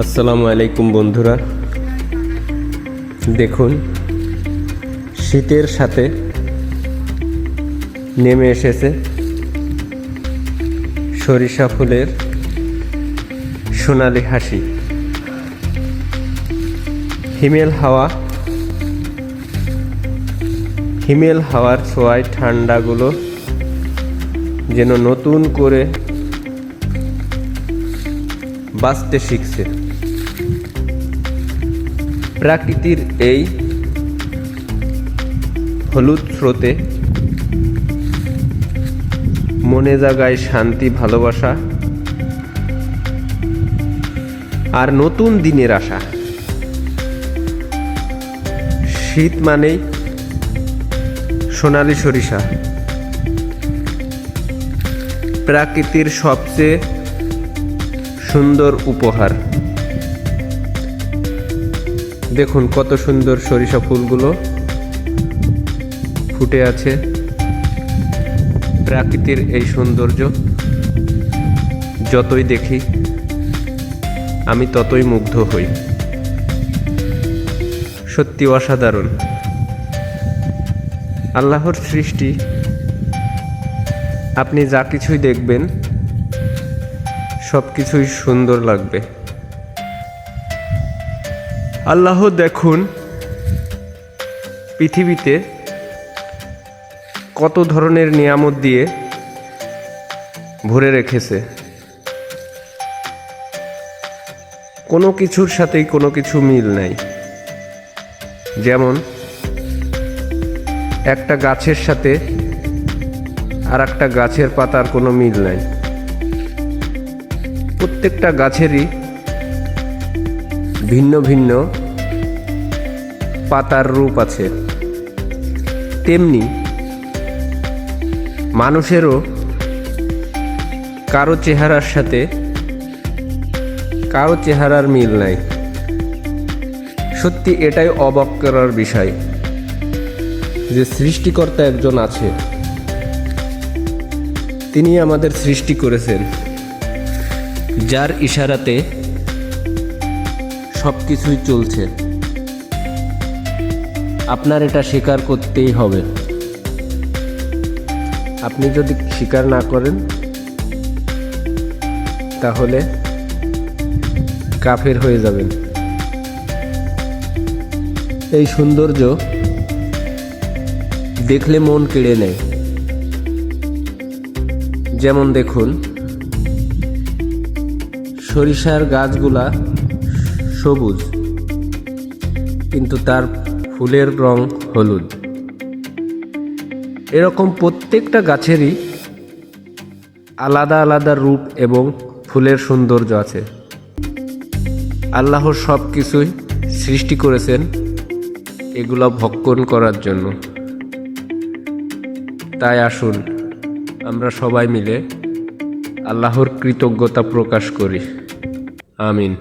আসসালামু আলাইকুম বন্ধুরা, দেখুন শীতের সাথে নেমে এসেছে সরিষা ফুলের সোনালি হাসি। হিমেল হাওয়ার ছোঁয়ায় ঠান্ডাগুলো যেন নতুন করে বাঁচতে শিখছে। প্রকৃতির এই হলুদ স্রোতে মনে জাগায় শান্তি, ভালোবাসা আর নতুন দিনের আশা। শীত মানেই সোনালি সরিষা, প্রকৃতির সবচেয়ে সুন্দর উপহার। দেখুন কত সুন্দর সরিষা ফুলগুলো ফুটে আছে। প্রকৃতির এই সৌন্দর্য যতই দেখি আমি ততই মুগ্ধ হই। সত্যি অসাধারণ। আল্লাহর সৃষ্টি, আপনি যা কিছুই দেখবেন সব কিছুই সুন্দর লাগবে। আল্লাহ দেখুন পৃথিবীতে কত ধরনের নিয়ামত দিয়ে ভরে রেখেছে। কোনো কিছুর সাথেই কোনো কিছু মিল নাই। যেমন একটা গাছের সাথে আর একটা গাছের পাতার কোনো মিল নাই। প্রত্যেকটা গাছেরই ভিন্ন ভিন্ন পাতার রূপ আছে। তেমনি মানুষেরও কারো চেহারার সাথে কারো চেহারার মিল নাই। সত্যি এটাই অবাক করার বিষয় যে সৃষ্টিকর্তা একজন আছে, তিনি আমাদের সৃষ্টি করেছেন, যার ইশারাতে সব কিছুই চলছে। আপনার এটা স্বীকার করতেই হবে। আপনি যদি স্বীকার না করেন তাহলে কাফের হয়ে যাবেন। এই সৌন্দর্য দেখলে মন কেড়ে নেয়। যেমন দেখুন সরিষার গাছগুলা সবুজ, কিন্তু তার ফুলের রং হলুদ। এরকম প্রত্যেকটা গাছেরই আলাদা আলাদা রূপ এবং ফুলের সৌন্দর্য আছে। আল্লাহর সব কিছুই সৃষ্টি করেছেন এগুলো ভক্ষণ করার জন্য। তাই আসুন আমরা সবাই মিলে আল্লাহর কৃতজ্ঞতা প্রকাশ করি। আমিন।